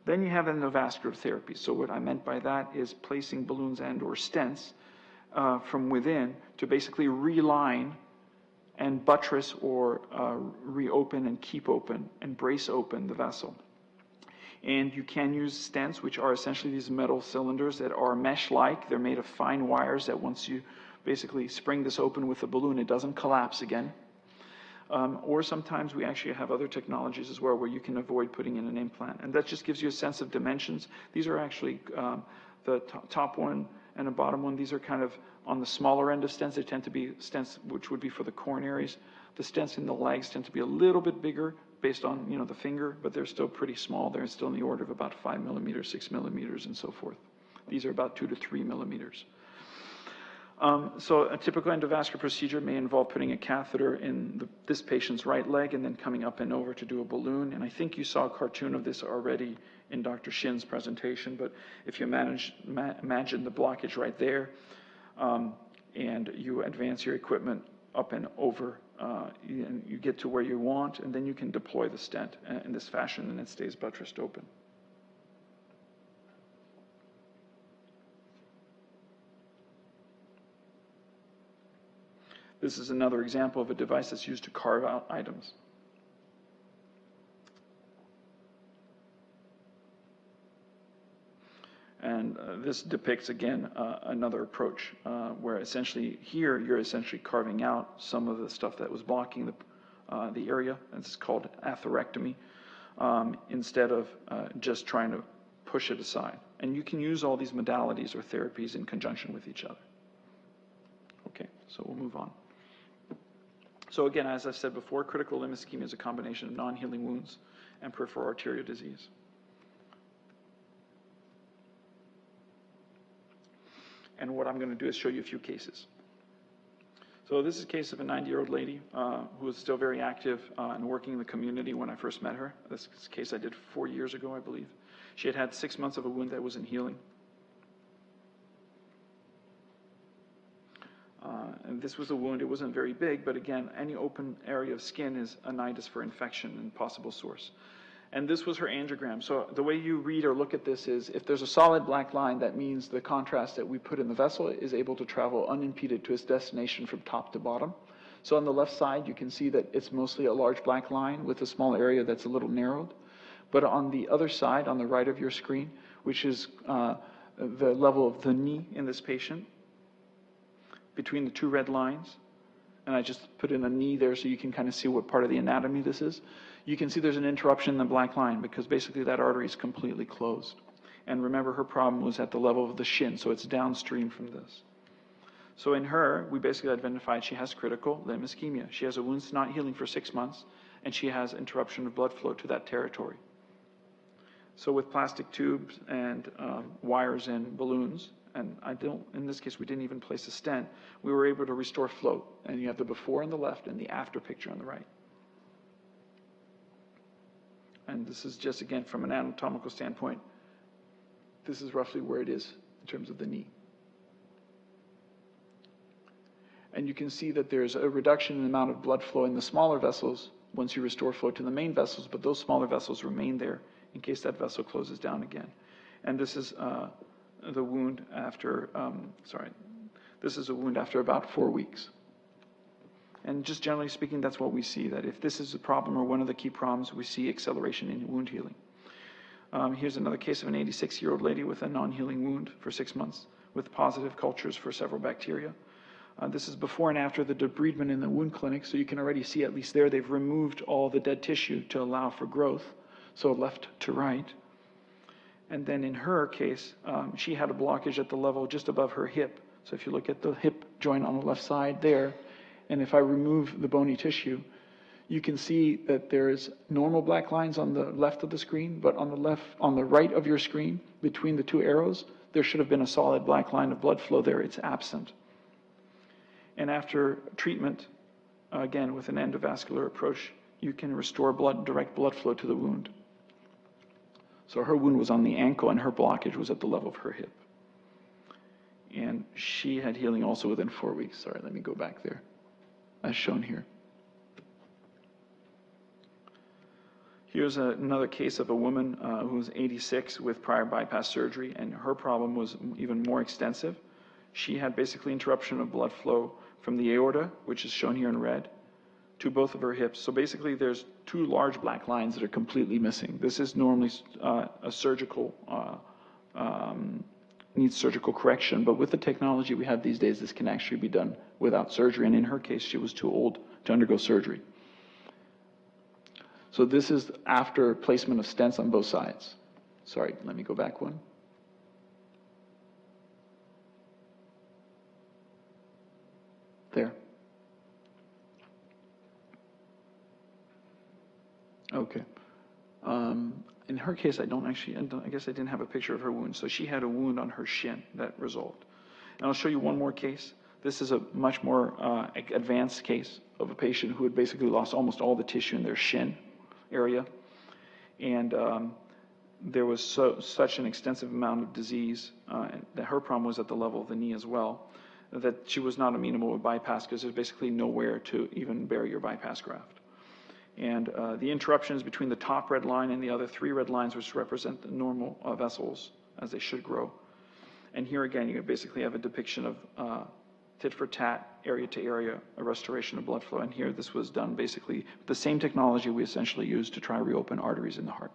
Then you have endovascular therapy. So what I meant by that is placing balloons and or stents from within to basically reline and buttress or reopen and keep open and brace open the vessel. And you can use stents, which are essentially these metal cylinders that are mesh-like. They're made of fine wires that once you basically spring this open with a balloon, it doesn't collapse again. Or sometimes we actually have other technologies as well where you can avoid putting in an implant. And that just gives you a sense of dimensions. These are actually the top one and the bottom one. These are kind of on the smaller end of stents. They tend to be stents which would be for the coronaries. The stents in the legs tend to be a little bit bigger based on the finger, but they're still pretty small. They're still in the order of about 5 millimeters, 6 millimeters, and so forth. These are about 2 to 3 millimeters. So a typical endovascular procedure may involve putting a catheter in this patient's right leg and then coming up and over to do a balloon. And I think you saw a cartoon of this already in Dr. Shin's presentation, but if you imagine the blockage right there, and you advance your equipment up and over, and you get to where you want, and then you can deploy the stent in this fashion, and it stays buttressed open. This is another example of a device that's used to carve out items. And this depicts, again, another approach where essentially here you're essentially carving out some of the stuff that was blocking the area. It's called atherectomy, instead of just trying to push it aside. And you can use all these modalities or therapies in conjunction with each other. Okay, so we'll move on. So again, as I said before, critical limb ischemia is a combination of non-healing wounds and peripheral arterial disease. And what I'm going to do is show you a few cases. So this is a case of a 90-year-old lady who was still very active and working in the community when I first met her. This case I did 4 years ago, I believe. She had had 6 months of a wound that wasn't healing. And this was a wound. It wasn't very big, but again, any open area of skin is a nidus for infection and possible source. And this was her angiogram. So the way you read or look at this is, if there's a solid black line, that means the contrast that we put in the vessel is able to travel unimpeded to its destination from top to bottom. So on the left side, you can see that it's mostly a large black line with a small area that's a little narrowed. But on the other side, on the right of your screen, which is the level of the knee in this patient, between the two red lines, and I just put in a knee there so you can kind of see what part of the anatomy this is. You can see there's an interruption in the black line because basically that artery is completely closed. And remember, her problem was at the level of the shin, so it's downstream from this. So in her, we basically identified she has critical limb ischemia. She has a wound that's not healing for 6 months, and she has interruption of blood flow to that territory. So with plastic tubes and wires and balloons, and in this case, we didn't even place a stent, we were able to restore flow. And you have the before on the left and the after picture on the right. And this is just, again, from an anatomical standpoint, this is roughly where it is in terms of the knee. And you can see that there's a reduction in the amount of blood flow in the smaller vessels once you restore flow to the main vessels, but those smaller vessels remain there in case that vessel closes down again. And this is the wound after, this is a wound after about 4 weeks. And just generally speaking, that's what we see, that if this is a problem or one of the key problems, we see acceleration in wound healing. Here's another case of an 86-year-old lady with a non-healing wound for 6 months with positive cultures for several bacteria. This is before and after the debridement in the wound clinic, so you can already see at least there they've removed all the dead tissue to allow for growth, so left to right. And then in her case, she had a blockage at the level just above her hip. So if you look at the hip joint on the left side there, and if I remove the bony tissue, you can see that there is normal black lines on the left of the screen, but on the right of your screen, between the two arrows, there should have been a solid black line of blood flow there. It's absent. And after treatment, again, with an endovascular approach, you can restore direct blood flow to the wound. So her wound was on the ankle and her blockage was at the level of her hip. And she had healing also within 4 weeks. Sorry, let me go back there, as shown here. Here's another case of a woman who was 86 with prior bypass surgery, and her problem was even more extensive. She had basically interruption of blood flow from the aorta, which is shown here in red, to both of her hips. So basically there's two large black lines that are completely missing. This is normally a surgical, needs surgical correction, but with the technology we have these days, this can actually be done without surgery, and in her case, she was too old to undergo surgery. So this is after placement of stents on both sides. Sorry, let me go back one. There. Okay. In her case, I guess I didn't have a picture of her wound. So she had a wound on her shin that resolved. And I'll show you one more case. This is a much more advanced case of a patient who had basically lost almost all the tissue in their shin area. And there was such an extensive amount of disease that her problem was at the level of the knee as well, that she was not amenable with bypass because there's basically nowhere to even bury your bypass graft. And the interruptions between the top red line and the other three red lines, which represent the normal vessels as they should grow. And here again, you basically have a depiction of tit for tat, area to area, a restoration of blood flow. And here this was done basically with the same technology we essentially used to try and reopen arteries in the heart.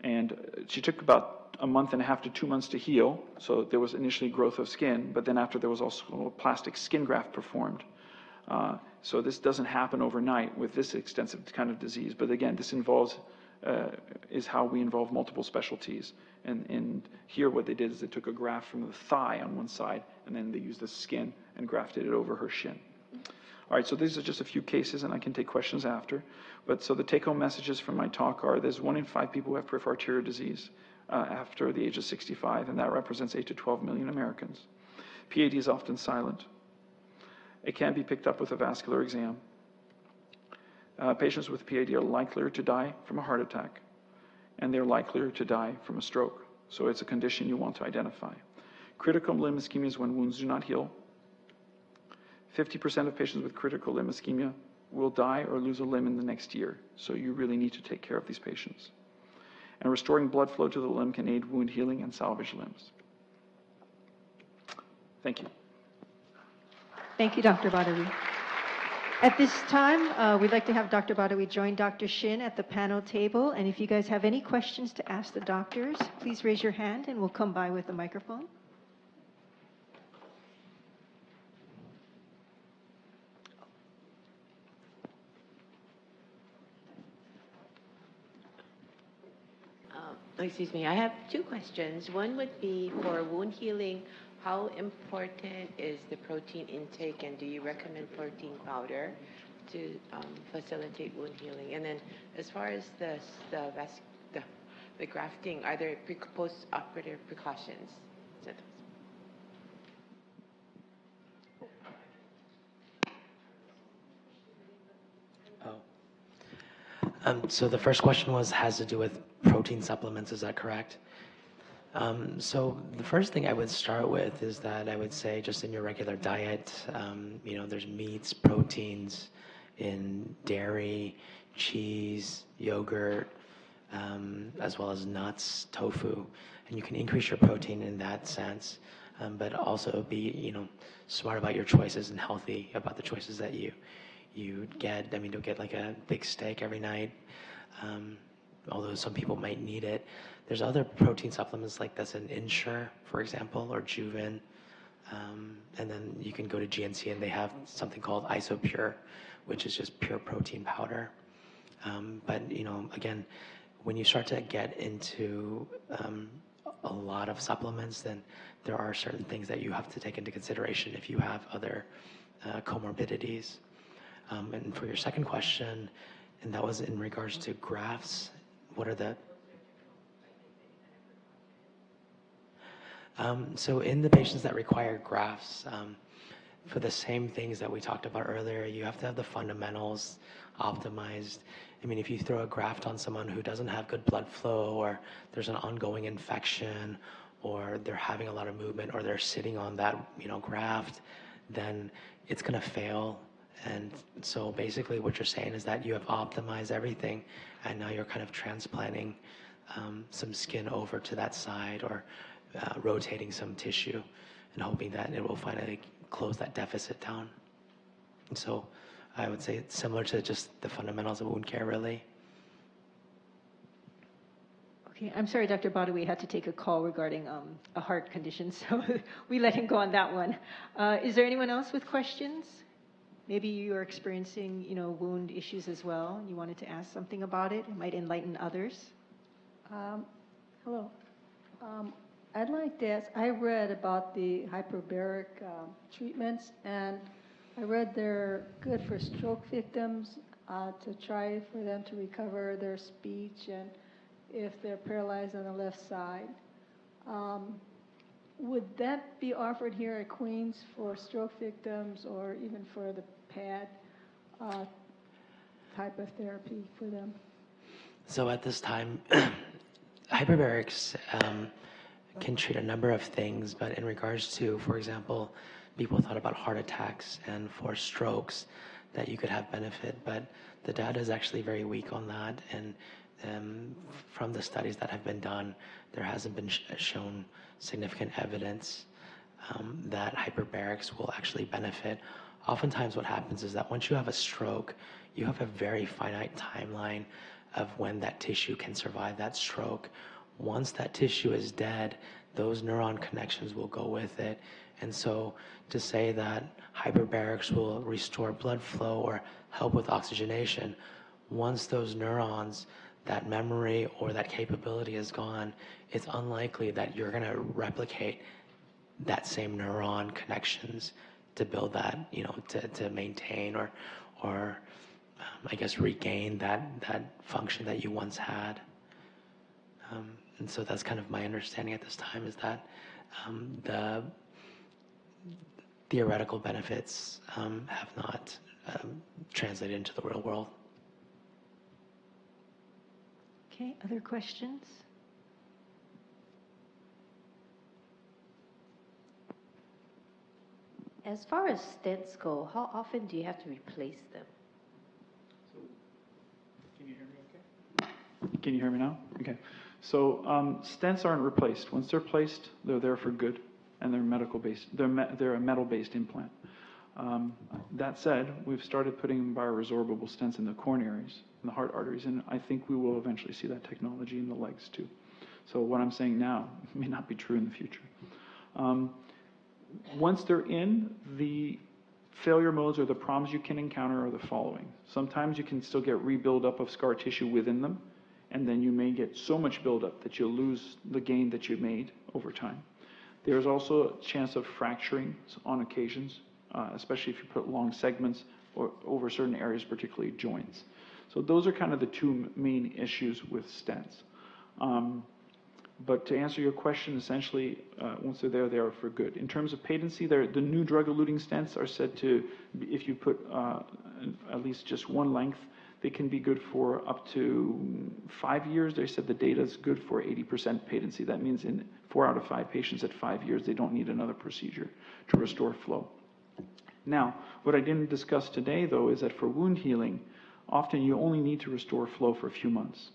And she took about a month and a half to 2 months to heal. So there was initially growth of skin, but then after there was also a plastic skin graft performed. So this doesn't happen overnight with this extensive kind of disease. But again, this involves, is how we involve multiple specialties. And here what they did is they took a graft from the thigh on one side, and then they used the skin and grafted it over her shin. All right, so these are just a few cases, and I can take questions after. But so the take-home messages from my talk are there's 1 in 5 people who have peripheral arterial disease after the age of 65, and that represents 8 to 12 million Americans. PAD is often silent. It can be picked up with a vascular exam. Patients with PAD are likelier to die from a heart attack, and they're likelier to die from a stroke. So it's a condition you want to identify. Critical limb ischemia is when wounds do not heal. 50% of patients with critical limb ischemia will die or lose a limb in the next year. So you really need to take care of these patients. And restoring blood flow to the limb can aid wound healing and salvage limbs. Thank you. Thank you, Dr. Badawi. At this time, we'd like to have Dr. Badawi join Dr. Shin at the panel table. And if you guys have any questions to ask the doctors, please raise your hand and we'll come by with a microphone. Excuse me, I have 2 questions. One would be for wound healing, how important is the protein intake, and do you recommend protein powder to facilitate wound healing? And then as far as the grafting, are there post-operative precautions? So the first question has to do with protein supplements, is that correct? So the first thing I would start with is that I would say just in your regular diet, there's meats, proteins in dairy, cheese, yogurt, as well as nuts, tofu, and you can increase your protein in that sense, but also be, smart about your choices and healthy about the choices that you get. I mean, don't get like a big steak every night, although some people might need it. There's other protein supplements like this in Ensure, for example, or Juven. And then you can go to GNC and they have something called Isopure, which is just pure protein powder. But, again, when you start to get into a lot of supplements, then there are certain things that you have to take into consideration if you have other comorbidities. And for your second question, and that was in regards to grafts, what are the... So in the patients that require grafts, for the same things that we talked about earlier, you have to have the fundamentals optimized. I mean, if you throw a graft on someone who doesn't have good blood flow, or there's an ongoing infection, or they're having a lot of movement, or they're sitting on that, graft, then it's going to fail. And so basically what you're saying is that you have optimized everything, and now you're kind of transplanting some skin over to that side, or rotating some tissue, and hoping that it will finally close that deficit down. And so I would say it's similar to just the fundamentals of wound care, really. Okay, I'm sorry, Dr. Badawi had to take a call regarding a heart condition, so we let him go on that one. Is there anyone else with questions? Maybe you are experiencing, wound issues as well. You wanted to ask something about it. It might enlighten others. Hello. I'd like to ask, I read about the hyperbaric treatments, and I read they're good for stroke victims to try for them to recover their speech and if they're paralyzed on the left side. Would that be offered here at Queens for stroke victims, or even for the PAD type of therapy for them? So at this time, hyperbarics can treat a number of things, but in regards to, for example, people thought about heart attacks and for strokes that you could have benefit, but the data is actually very weak on that, and from the studies that have been done, there hasn't been shown significant evidence. that hyperbarics will actually benefit. Oftentimes what happens is that once you have a stroke, you have a very finite timeline of when that tissue can survive that stroke. Once that tissue is dead, those neuron connections will go with it. And so to say that hyperbarics will restore blood flow or help with oxygenation, once those neurons, that memory or that capability is gone, it's unlikely that you're going to replicate that same neuron connections to build that, to maintain or I guess regain that function that you once had. And so that's kind of my understanding at this time, is that the theoretical benefits have not translated into the real world. Okay, other questions? As far as stents go, how often do you have to replace them? Can you hear me okay? Can you hear me now? Okay. So stents aren't replaced. Once they're placed, they're there for good, and they're medical-based. They're a metal-based implant. That said, we've started putting bioresorbable stents in the coronaries, in the heart arteries, and I think we will eventually see that technology in the legs too. So what I'm saying now may not be true in the future. Once they're in, the failure modes or the problems you can encounter are the following. Sometimes you can still get rebuild-up of scar tissue within them, and then you may get so much buildup that you'll lose the gain that you made over time. There's also a chance of fracturing on occasions, especially if you put long segments or over certain areas, particularly joints. So those are kind of the two main issues with stents. But to answer your question, essentially, once they're there, they are for good. In terms of patency, the new drug-eluting stents are said to, if you put at least just one length, they can be good for up to 5 years. They said the data is good for 80% patency. That means in 4 out of 5 patients at 5 years, they don't need another procedure to restore flow. Now, what I didn't discuss today, though, is that for wound healing, often you only need to restore flow for a few months.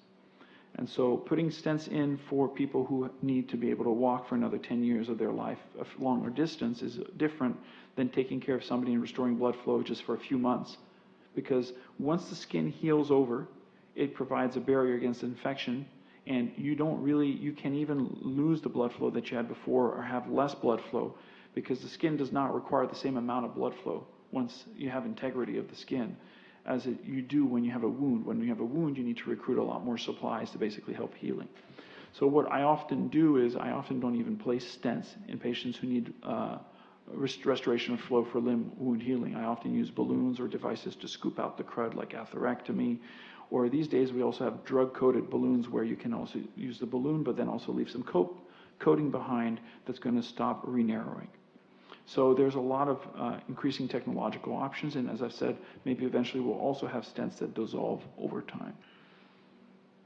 And so putting stents in for people who need to be able to walk for another 10 years of their life, a longer distance, is different than taking care of somebody and restoring blood flow just for a few months. Because once the skin heals over, it provides a barrier against infection, and you can even lose the blood flow that you had before or have less blood flow, because the skin does not require the same amount of blood flow once you have integrity of the skin as you do when you have a wound. When you have a wound, you need to recruit a lot more supplies to basically help healing. So what I often do is I often don't even place stents in patients who need restoration of flow for limb wound healing. I often use balloons or devices to scoop out the crud, like atherectomy, or these days we also have drug-coated balloons where you can also use the balloon but then also leave some coating behind that's going to stop re-narrowing. So there's a lot of increasing technological options, and as I've said, maybe eventually we'll also have stents that dissolve over time.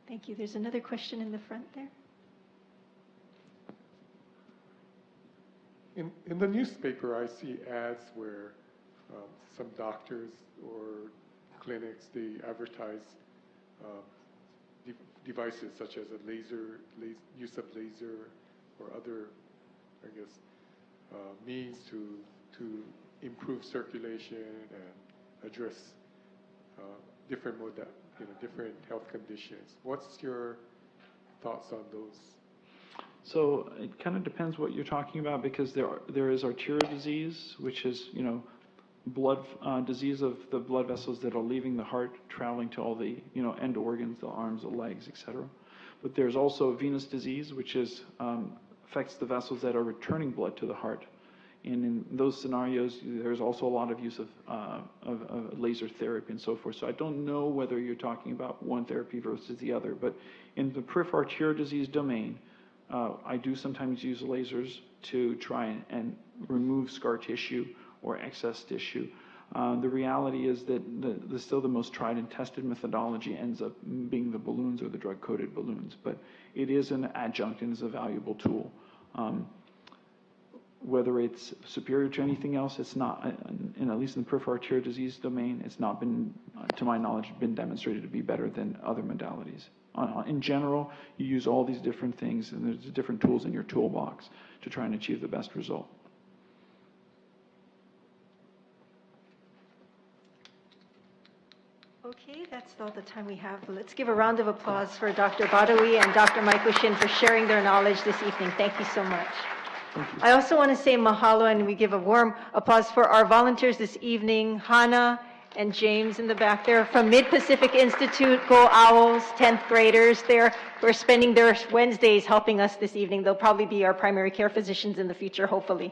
Thank you. There's another question in the front there. In the newspaper, I see ads where some doctors or clinics, they advertise devices such as a use of laser or other, I guess, means to improve circulation and address different health conditions. What's your thoughts on those? So it kind of depends what you're talking about, because there is arterial disease, which is blood disease of the blood vessels that are leaving the heart, traveling to all the end organs, the arms, the legs, etc. But there's also venous disease, which is affects the vessels that are returning blood to the heart. And in those scenarios, there's also a lot of use of laser therapy and so forth. So I don't know whether you're talking about one therapy versus the other, but in the peripheral arterial disease domain, I do sometimes use lasers to try and remove scar tissue or excess tissue. The reality is that still the most tried and tested methodology ends up being the balloons or the drug-coated balloons, but it is an adjunct and is a valuable tool. Whether it's superior to anything else, it's not, at least in the peripheral arterial disease domain, it's not been, to my knowledge, been demonstrated to be better than other modalities. In general, you use all these different things, and there's different tools in your toolbox to try and achieve the best result. Okay, that's all the time we have. Let's give a round of applause for Dr. Badawi and Dr. Michael Shin for sharing their knowledge this evening. Thank you so much. I also want to say mahalo, and we give a warm applause for our volunteers this evening, Hannah and James in the back there from Mid-Pacific Institute, Go Owls, 10th graders there who are spending their Wednesdays helping us this evening. They'll probably be our primary care physicians in the future, hopefully.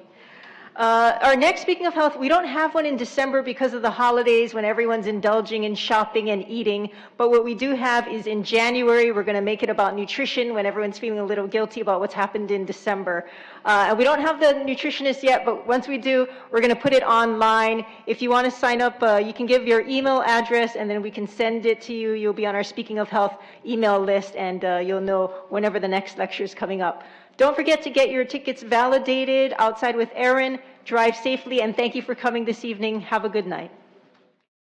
Our next, speaking of health, we don't have one in December because of the holidays when everyone's indulging in shopping and eating, but what we do have is in January, we're going to make it about nutrition when everyone's feeling a little guilty about what's happened in December. And we don't have the nutritionist yet, but once we do, we're going to put it online. If you want to sign up, you can give your email address and then we can send it to you. You'll be on our Speaking of Health email list and you'll know whenever the next lecture is coming up. Don't forget to get your tickets validated outside with Erin. Drive safely, and thank you for coming this evening. Have a good night.